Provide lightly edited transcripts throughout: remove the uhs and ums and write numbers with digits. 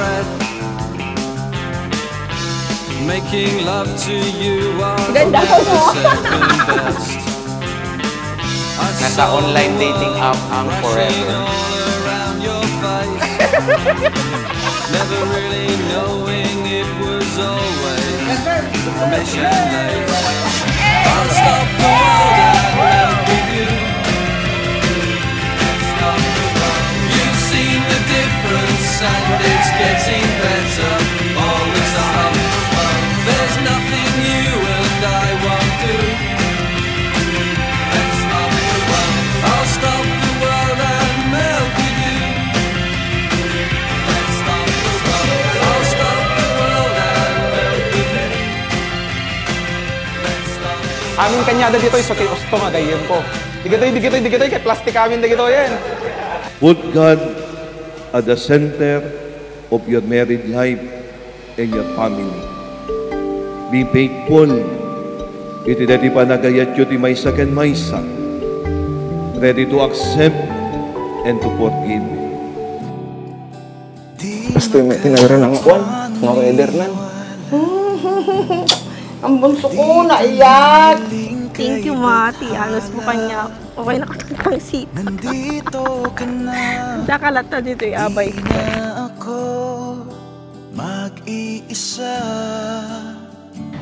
breath. Making love to you while the weather's second best. Nasa online dating app ang Forever. Never really knowing it was always a mission late. I'll stop the world and help with you. You've seen the difference and it's getting better all the time. There's nothing you and I won't do. Let's stop the world. I'll stop the world and melt with you. Let's stop the world. I'll stop the world and melt with you. Let's stop the world. Aming kanyada dito sa kay Osto nga dayon ko. Digitoy kay plastic amin dito yan. Put God at the center of your married life and your family. Be faithful. Iti dati panagayat yun ti maysa ken maysa. Ready to accept and to forgive. Gusto yung tinagran ng kwan, mga kaedernan. Ang bunso ko, naiyak. Thank you, Mati. Alos mo kanya. Okay na katang sita. Dakalata dito yung abay ko. Mag-iisa.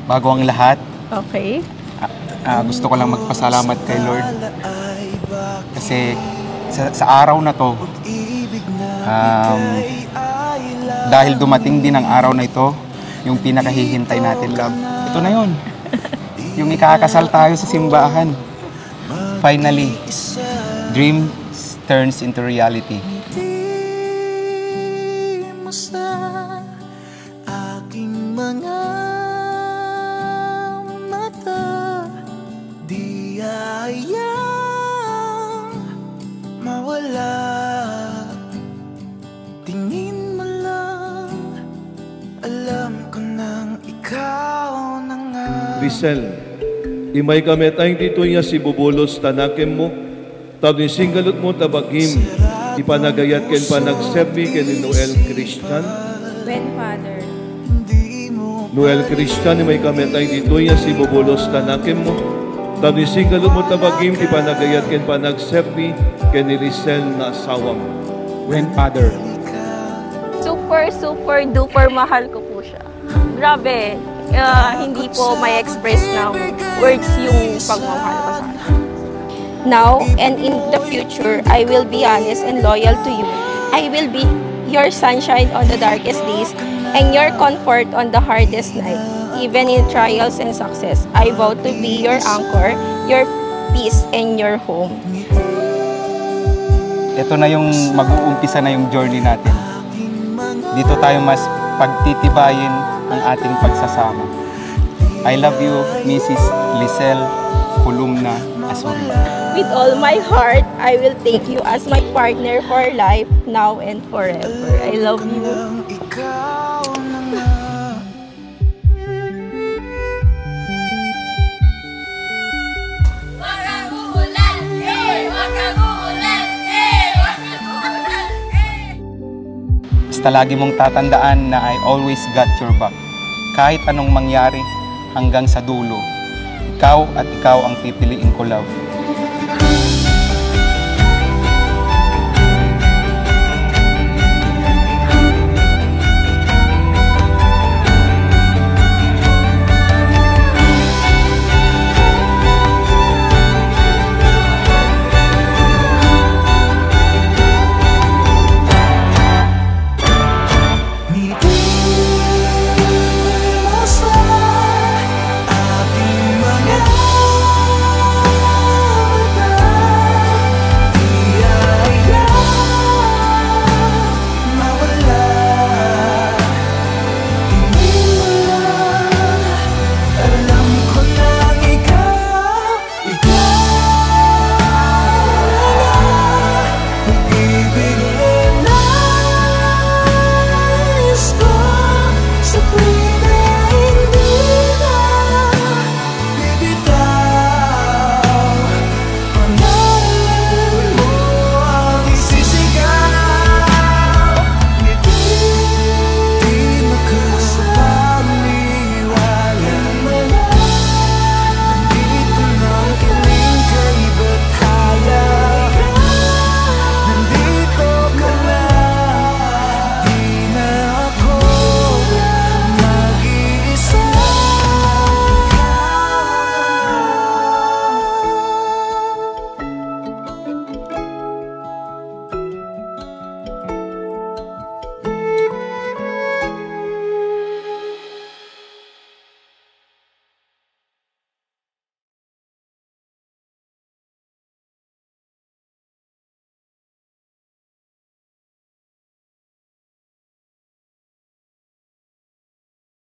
Bago ang lahat, Okay. gusto ko lang magpasalamat kay Lord. Kasi sa araw na to, dahil dumating din ang araw na ito, yung pinakahihintay natin, love. Ito na yun. Yung ikakasal tayo sa simbahan. Finally, dream turns into reality. Aking mga mata, di hayang mawala. Tingin mo lang, alam ko nang ikaw na nga. Rizal, imay kami tayong dito niya si Bubulos tanakem mo, tawin singgalot mo tabagim, ipanagayat ken panagserbi ken ni Noel Christian. When, Father? Noel Christian, imay kami tayong dito niya si Bubulos tanakem mo, tawin singgalot mo tabagim, ipanagayat ken panagserbi ken ni Rizal na asawa mo. When, Father? Super duper mahal ko po siya. Grabe. Hindi po may express ng words yung pagmamahal ko sa kanya. Now and in the future, I will be honest and loyal to you. I will be your sunshine on the darkest days and your comfort on the hardest night. Even in trials and success, I vow to be your anchor, your peace, and your home. Ito na yung mag-uumpisa na yung journey natin. Dito tayo mas pagtitibayin ang ating pagsasama. I love you, Mrs. Lisel Columna Asorio. With all my heart, I will take you as my partner for life, now and forever. I love you. Basta lagi mong tatandaan na I always got your back. Kahit anong mangyari hanggang sa dulo, ikaw at ikaw ang pipiliin ko, love.